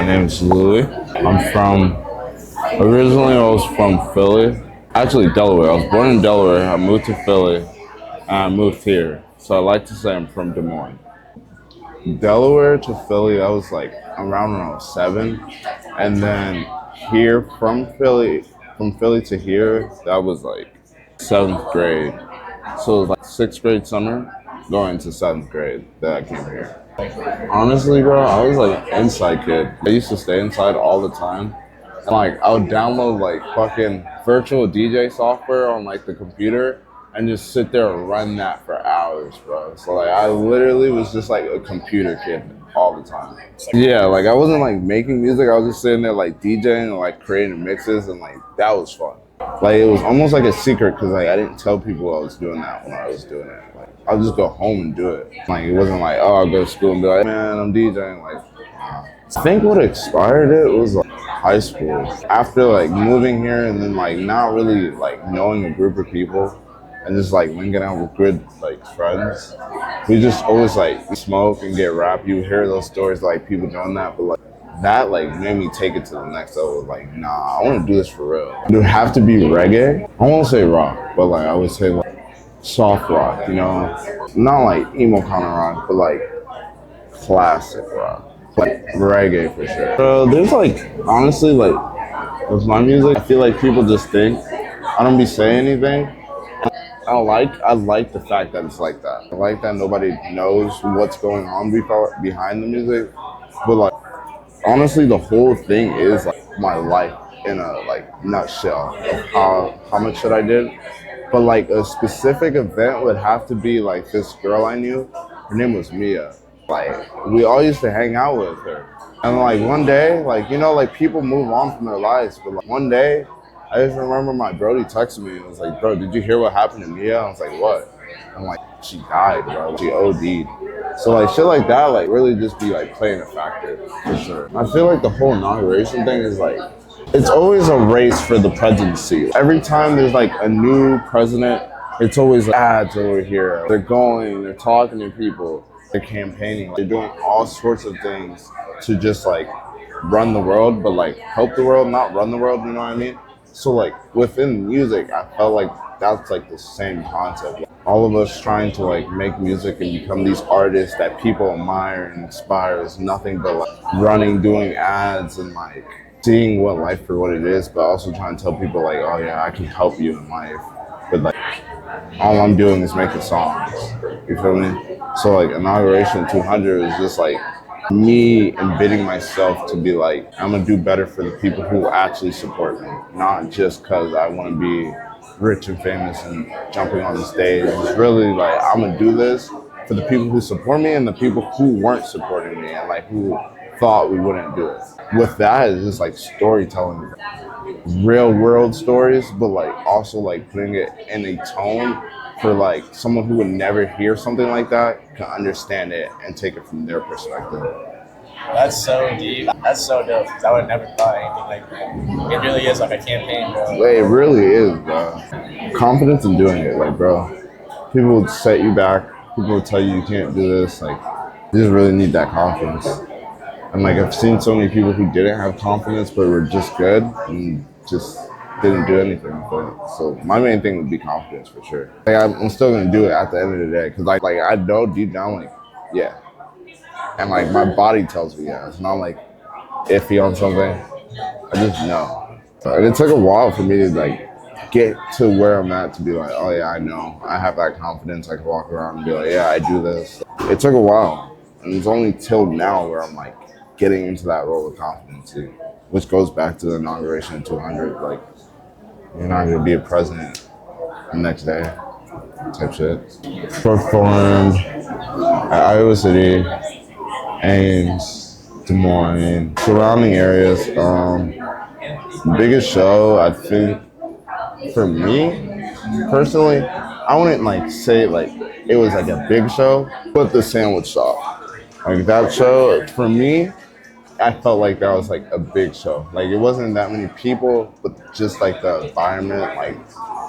name's Louis. Originally I was from Philly. Actually Delaware. I was born in Delaware. I moved to Philly and I moved here. So I like to say I'm from Des Moines. Delaware to Philly, I was like around when I was 7. And then here from Philly to here, that was like 7th grade. So it was like 6th grade summer going to 7th grade that I came here. Honestly, bro, I was like an inside kid. I used to stay inside all the time. And like I would download like fucking virtual DJ software on like the computer and just sit there and run that for hours, bro. So like I literally was just like a computer kid all the time. Yeah, like I wasn't like making music, I was just sitting there like DJing and like creating mixes, and like that was fun. Like it was almost like a secret because like I didn't tell people I was doing that when I was doing it. Like I'll just go home and do it. Like it wasn't like, oh, I'll go to school and be like, man, I'm DJing. Like I think what inspired it was like high school. After like moving here and then like not really like knowing a group of people and just like linking out with good like friends, we just always like smoke and get rap. You hear those stories like people doing that, but like that like made me take it to the next level. Like, nah, I want to do this for real. It would have to be reggae. I won't say rock, but like I would say like soft rock, you know, not like emo kind of rock, but like classic rock, like reggae for sure. There's like honestly like with my music, I feel like people just think I don't be saying anything. I like the fact that it's like that. I like that nobody knows what's going on behind the music, but like honestly, the whole thing is like my life in a like nutshell of how much shit I did. But like a specific event would have to be like this girl I knew. Her name was Mia. Like we all used to hang out with her. And like one day, like you know, like people move on from their lives. But like one day, I just remember my brody texted me and was like, "Bro, did you hear what happened to Mia?" I was like, "What?" I'm like, "She died, bro. She OD'd." So like shit like that, like really just be like playing a factor for sure. I feel like the whole inauguration thing is like, it's always a race for the presidency. Every time there's like a new president, it's always like ads over here. They're talking to people, they're campaigning, they're doing all sorts of things to just like run the world, but like help the world, not run the world, you know what I mean? So like within music, I felt like that's like the same concept. All of us trying to like make music and become these artists that people admire and inspire is nothing but like running, doing ads and like seeing what life for what it is, but also trying to tell people like, oh yeah, I can help you in life. But like all I'm doing is making songs. You feel me? So like Inauguration 200 is just like me embidding myself to be like, I'm gonna do better for the people who actually support me, not just because I want to be rich and famous and jumping on the stage. It's really like I'm gonna do this for the people who support me and the people who weren't supporting me and like who thought we wouldn't do it. With that, it's just like storytelling, real world stories, but like also like putting it in a tone for like someone who would never hear something like that can understand it and take it from their perspective. That's so deep. That's so dope. Cause I would never thought anything like that. It really is like a campaign, bro. It really is, bro. Confidence in doing it, like, bro. People would set you back. People would tell you can't do this. Like, you just really need that confidence. And like, I've seen so many people who didn't have confidence but were just good and just didn't do anything with it. So my main thing would be confidence for sure. Like, I'm still gonna do it at the end of the day because like I know deep down, like, yeah. And like my body tells me yeah. It's not like iffy on something. I just know. And it took a while for me to like get to where I'm at to be like, oh yeah, I know. I have that confidence. I can walk around and be like, yeah, I do this. It took a while. And it's only till now where I'm like getting into that role of confidence too, which goes back to the inauguration of 200. Like, you're not gonna be a president the next day type shit. Performed at Iowa City, Ames, Des Moines, surrounding areas. Biggest show, I think, for me, personally, I wouldn't like say like it was like a big show, but the sandwich shop. Like that show, for me, I felt like that was like a big show. Like it wasn't that many people, but just like the environment, like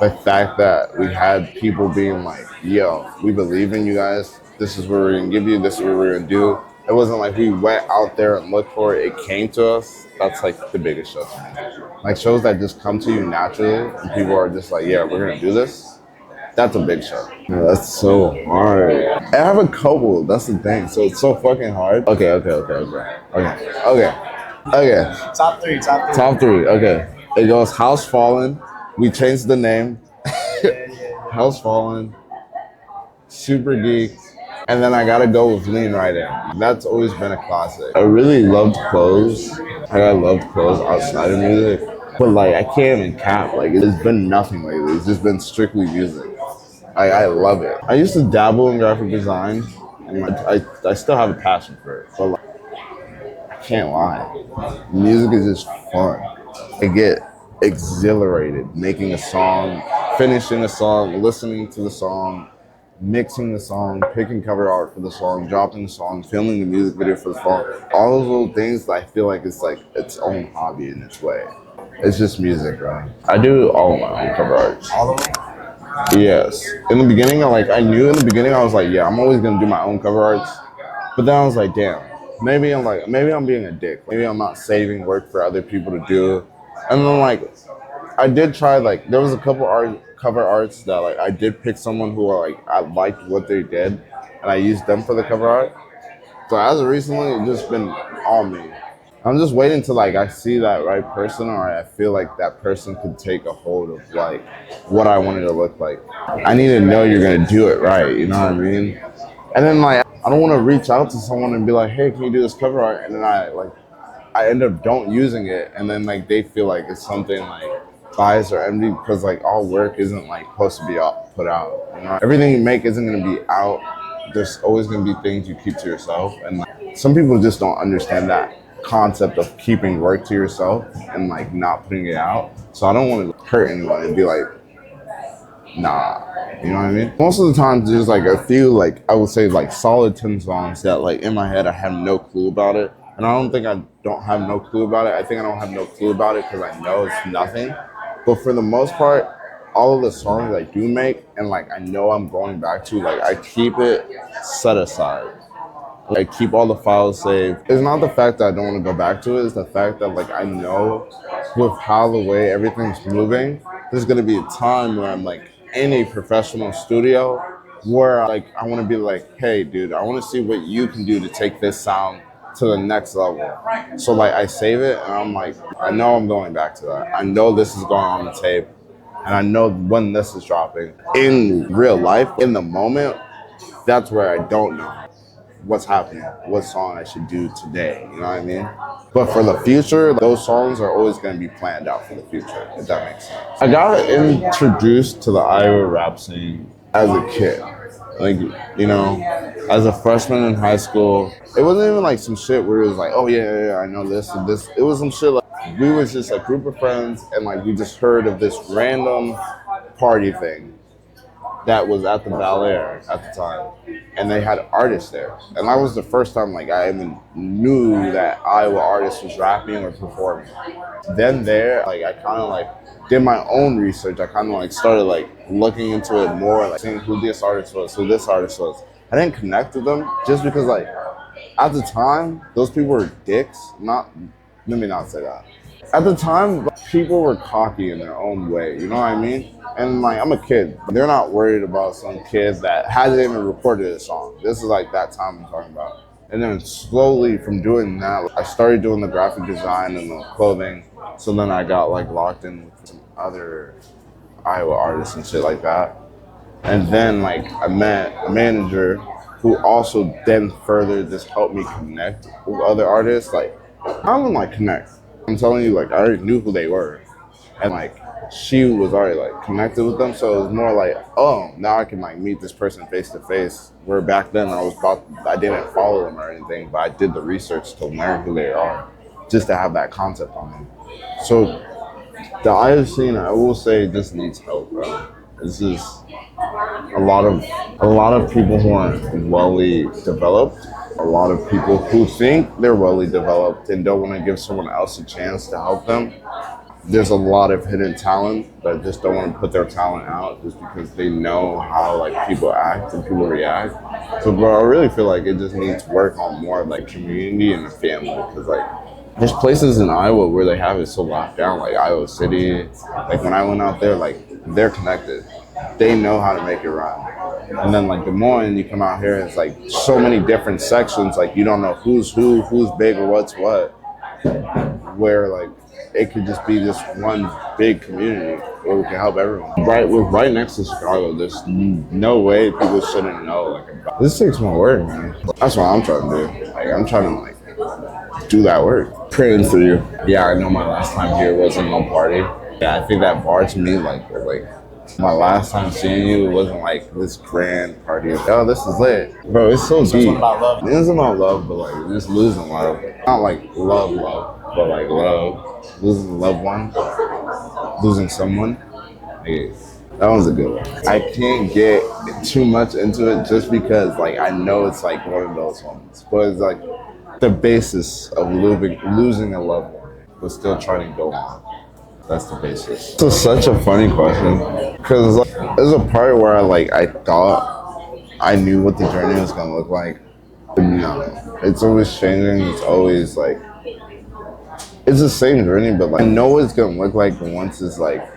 the fact that we had people being like, yo, we believe in you guys. This is what we're gonna give you. This is what we're gonna do. It wasn't like we went out there and looked for it. It came to us. That's like the biggest show to me. Like shows that just come to you naturally and people are just like, yeah, we're gonna do this. That's a big show. Yeah, that's so hard. I have a couple. That's the thing. So it's so fucking hard. Okay. Top three. Top three. Okay. It goes House Fallen. We changed the name. Yeah. House Fallen. Super Geek. And then I gotta go with Lean Right In. That's always been a classic. I really loved clothes. I loved clothes outside of music. But like I can't even cap. Like it's been nothing lately. It's just been strictly music. I love it. I used to dabble in graphic design, and I still have a passion for it. But like, I can't lie, music is just fun. I get exhilarated making a song, finishing a song, listening to the song, mixing the song, picking cover art for the song, dropping the song, filming the music video for the song. All those little things that I feel like it's like its own hobby in its way. It's just music, right? I do all of my own cover arts. All of them? Yes. In the beginning, I knew in the beginning, I was like, yeah, I'm always gonna do my own cover arts. But then I was like, damn, maybe I'm being a dick. Maybe I'm not saving work for other people to do. And then like, I did try like, there was a couple cover arts that like I did pick someone who I liked what they did, and I used them for the cover art. So as of recently, it's just been on me. I'm just waiting till like I see that right person, or I feel like that person could take a hold of like what I wanted to look like. I need to know you're gonna do it right, you know what I mean? And then like I don't want to reach out to someone and be like, hey, can you do this cover art? And then I end up don't using it, and then like they feel like it's something like biased or envy because like all work isn't like supposed to be put out. You know? Everything you make isn't gonna be out. There's always gonna be things you keep to yourself, and like, some people just don't understand that concept of keeping work to yourself and like not putting it out. So I don't want to hurt anyone and be like, nah, you know what I mean? Most of the time there's like a few like I would say like solid 10 songs that like in my head I have no clue about it. And I don't think I don't have no clue about it. I think I don't have no clue about it because I know it's nothing. But for the most part, all of the songs I do make and like I know I'm going back to, like I keep it set aside. I keep all the files saved. It's not the fact that I don't want to go back to it. It's the fact that like I know with how the way everything's moving, there's gonna be a time where I'm like in a professional studio where like I want to be like, hey, dude, I want to see what you can do to take this sound to the next level. So like I save it and I'm like, I know I'm going back to that. I know this is going on the tape, and I know when this is dropping. In real life, in the moment, that's where I don't know what's happening, what song I should do today, you know what I mean? But for the future, those songs are always going to be planned out for the future, if that makes sense. I got introduced to the Iowa rap scene as a kid. Like, you know, as a freshman in high school, it wasn't even like some shit where it was like, oh yeah, I know this and this. It was some shit like, we was just a group of friends and like we just heard of this random party thing that was at the Bel Air at the time, and they had artists there, and that was the first time like I even knew that Iowa artists was rapping or performing. Then there, like I kind of like did my own research. I kind of like started like looking into it more, like seeing who this artist was, who this artist was. I didn't connect with them just because like at the time those people were dicks. Not, let me not say that. At the time, people were cocky in their own way, you know what I mean? And like, I'm a kid. They're not worried about some kid that hasn't even recorded a song. This is like that time I'm talking about. And then slowly from doing that, I started doing the graphic design and the clothing. So then I got like locked in with some other Iowa artists and shit like that. And then like I met a manager who also then further just helped me connect with other artists. Like, I don't like connect. I'm telling you, like I already knew who they were. And like she was already like connected with them, so it was more like, oh, now I can like meet this person face to face. Where back then I didn't follow them or anything, but I did the research to learn who they are, just to have that concept on them. So the Iowa scene, I will say, just needs help, bro. This is a lot of people who aren't wellly developed. A lot of people who think they're wellly developed and don't want to give someone else a chance to help them. There's a lot of hidden talent that just don't want to put their talent out just because they know how like people act and people react. So, bro, I really feel like it just needs work on more like community and the family. Because, like, there's places in Iowa where they have it so locked down, like Iowa City. Like, when I went out there, like, they're connected. They know how to make it run. And then, like, Des Moines, you come out here, it's like so many different sections. Like, you don't know who's who, who's big, or what's what. Where, like, it could just be this one big community where we can help everyone. Right, we're right next to Chicago. There's no way people shouldn't know. Like, about this takes more work, man. That's what I'm trying to do. Like, I'm trying to like do that work. Praying for you. Yeah, I know my last time here wasn't no party. Yeah, I think that bar to me, like my last time seeing you, it wasn't like this grand party. Oh, this is lit, bro. It's so deep. It's about love. It isn't about love, but like just losing love. Not like love, but like love. Losing a loved one, losing someone. Like, that was a good one. I can't get too much into it just because like I know it's like one of those ones. But it's like the basis of losing a loved one, but still trying to go on. That's the basis. This is such a funny question because like, there's a part where I thought I knew what the journey was gonna look like. But no, it's always changing. It's always like it's the same journey, but like I know what it's gonna look like once it's like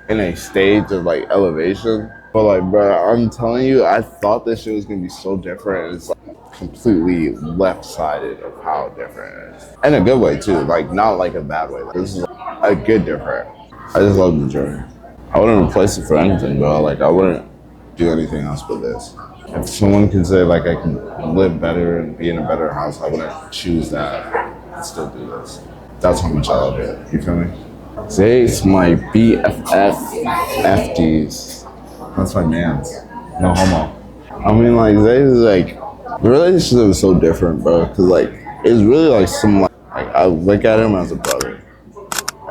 in a stage of like elevation. But like, bro, I'm telling you, I thought this shit was gonna be so different. It's like completely left-sided of how different it is, in a good way too. Like not like a bad way. Like, this is a good different. I just love the journey. I wouldn't replace it for anything, bro. Like I wouldn't do anything else but this. If someone can say like I can live better and be in a better house, I wouldn't choose that and still do this. That's how much I love it. You feel me? Zay's my BFF FDs. That's my man's. No homo. I mean, like, Zay is like, the relationship is so different, bro. Cause like, it's really like some like I look at him as a brother,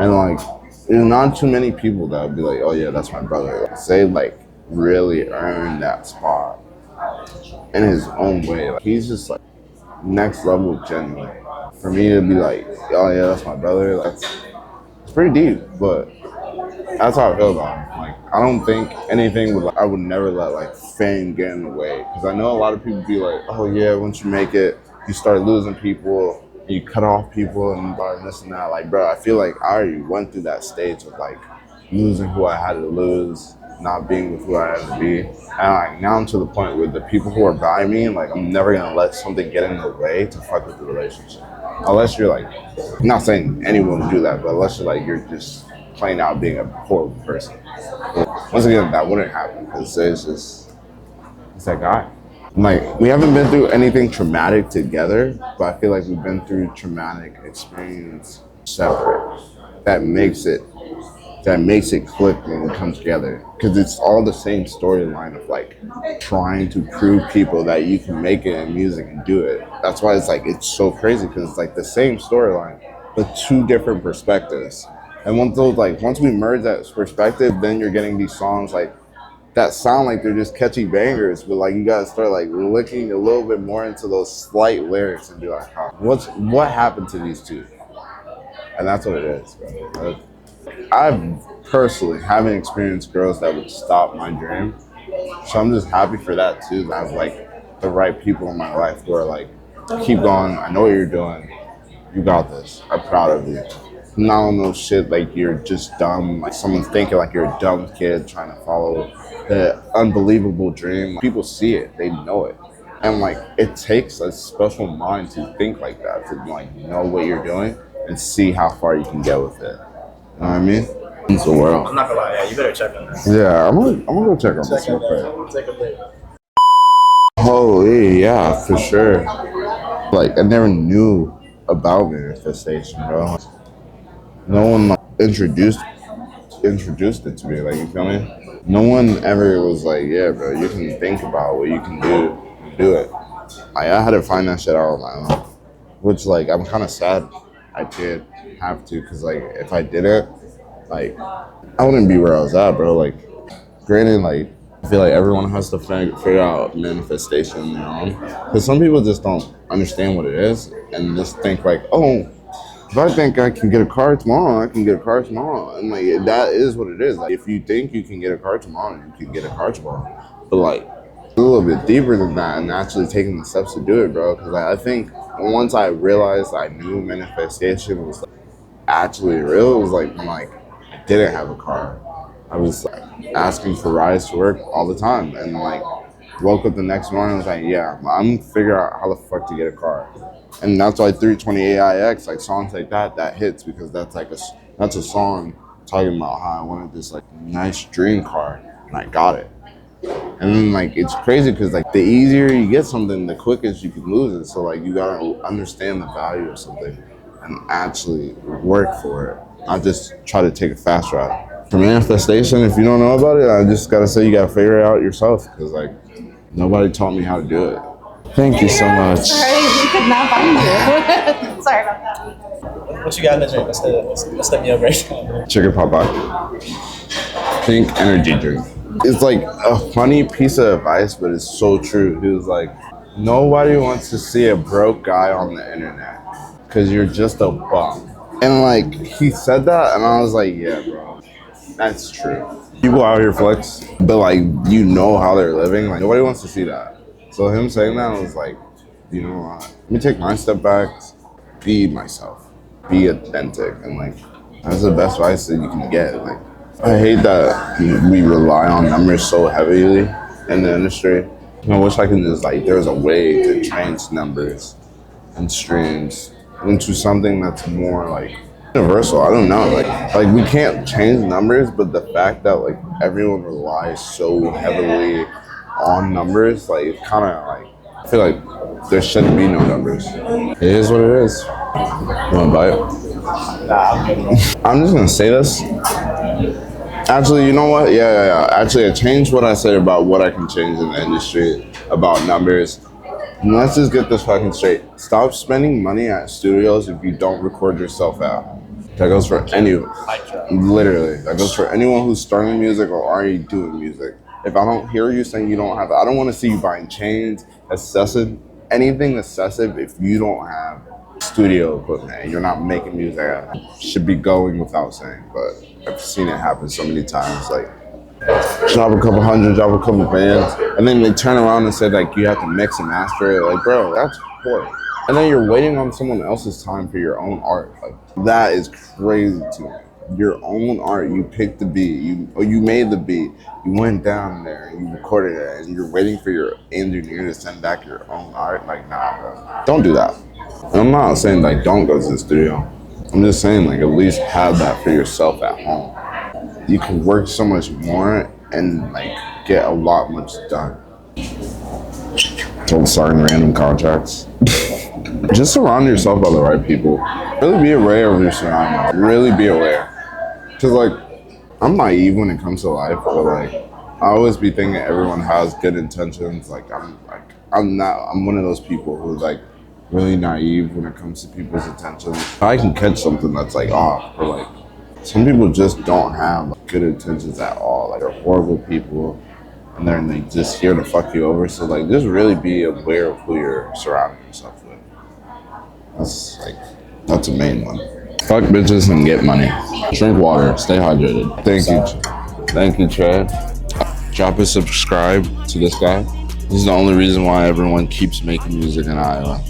and like, there's not too many people that would be like, oh yeah, that's my brother. Like, Zay like really earned that spot in his own way. Like, he's just like next level genuine. For me to be like, oh yeah, that's my brother. Like, it's pretty deep, but that's how I feel about him. Like, I don't think anything would. I would never let like fame get in the way, because I know a lot of people be like, oh yeah, once you make it, you start losing people, you cut off people, and this and that. Like, bro, I feel like I already went through that stage of like losing who I had to lose, not being with who I had to be, and like now I'm to the point where the people who are by me, like I'm never gonna let something get in the way to fuck with the relationship. Unless you're like, I'm not saying anyone would do that, but unless you're just playing out being a horrible person. But once again, that wouldn't happen because it's that guy. Like, we haven't been through anything traumatic together, but I feel like we've been through traumatic experience separate. That makes it click when we come together, because it's all the same storyline of like trying to prove people that you can make it in music and do it. That's why it's like it's so crazy, because it's like the same storyline but two different perspectives. And once we merge that perspective, then you're getting these songs like that sound like they're just catchy bangers, but like you gotta start like looking a little bit more into those slight lyrics and be like, huh, what happened to these two? And that's what it is, bro. I personally haven't experienced girls that would stop my dream. So I'm just happy for that too. That I have like the right people in my life who are like, keep going, I know what you're doing. You got this. I'm proud of you. Not on those shit like you're just dumb. Like someone's thinking like you're a dumb kid trying to follow the unbelievable dream. Like, people see it, they know it. And like it takes a special mind to think like that, to like know what you're doing and see how far you can get with it. You know what I mean? It's the world. I'm not gonna lie, yeah, you better check on this. Yeah, I'm gonna go check on this real quick. Take a break. Holy, yeah, for sure. Like I never knew about manifestation, bro. No one like, introduced it to me. Like, you feel me? No one ever was like, yeah, bro, you can think about what you can do it. Like, I had to find that shit out on my own, which like I'm kind of sad I did have to, because like if I didn't, like I wouldn't be where I was at, bro. Like, granted, like I feel like everyone has to figure out manifestation on their own, because some people just don't understand what it is and just think like, oh, if I think I can get a car tomorrow, I can get a car tomorrow. And like that is what it is. Like if you think you can get a car tomorrow, you can get a car tomorrow. But like a little bit deeper than that and actually taking the steps to do it, bro. Because I think once I realized I knew manifestation was like, actually real, it was like when like I didn't have a car. I was like asking for rides to work all the time, and like woke up the next morning and was like, yeah, I'm gonna figure out how the fuck to get a car. And that's why 320 AIX, like songs like that hits, because that's a song talking about how I wanted this like nice dream car and I got it. And then like it's crazy because like the easier you get something, the quickest you can lose it. So like you gotta understand the value of something and actually work for it, not just try to take a fast route. For manifestation, if you don't know about it, I just gotta say you gotta figure it out yourself, because like nobody taught me how to do it. Thank you so much. Sorry, we could not find you. Sorry about that. What you got in the drink? What's the meal break? Chicken Popeye. Pink energy drink. It's like a funny piece of advice, but it's so true. He was like, nobody wants to see a broke guy on the internet because you're just a bum. And like, he said that, and I was like, yeah, bro, that's true. People out here flex, but like, you know how they're living. Like, nobody wants to see that. So him saying that, I was like, you know what? Let me take my step back, be myself, be authentic, and like, that's the best advice that you can get. Like, I hate that we rely on numbers so heavily in the industry. I wish I could just like, there's a way to change numbers and streams into something that's more like universal. I don't know, like we can't change numbers, but the fact that like everyone relies so heavily on numbers, like it's kind of like, I feel like there shouldn't be no numbers. It is what it is. You want to buy it? Nah, I'm just gonna say this. Actually, you know what? Yeah. Actually, I changed what I said about what I can change in the industry about numbers. And let's just get this fucking straight. Stop spending money at studios if you don't record yourself out. That goes for anyone. Literally, that goes for anyone who's starting music or already doing music. If I don't hear you saying you don't have it, I don't want to see you buying chains, excessive, anything excessive if you don't have studio equipment and you're not making music. Should be going without saying, but I've seen it happen so many times. Like, drop a couple hundred, drop a couple bands, and then they turn around and say like you have to mix and master it. Like, bro, that's horrible. And then you're waiting on someone else's time for your own art. Like, that is crazy to me. Your own art, you picked the beat, you made the beat, you went down there and you recorded it, and you're waiting for your engineer to send back your own art. Like, nah, bro, don't do that. And I'm not saying like don't go to the studio. I'm just saying like at least have that for yourself at home. You can work so much more and like get a lot much done. Don't sign random contracts. Just surround yourself by the right people. Really be aware of your surroundings. Really be aware. Cause like, I'm naive when it comes to life, but like, I always be thinking everyone has good intentions. I'm one of those people who's like really naive when it comes to people's intentions. I can catch something that's like off, but like, some people just don't have like, good intentions at all. Like, they're horrible people, and they're like, just here to fuck you over. So like, just really be aware of who you're surrounding yourself with. That's a main one. Fuck bitches and get money. Drink water. Stay hydrated. Thank you, Chad. Drop a subscribe to this guy. This is the only reason why everyone keeps making music in Iowa.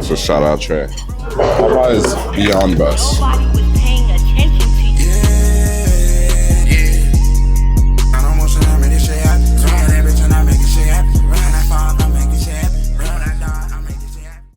So shout out Trey. Popeye's Beyond Bus.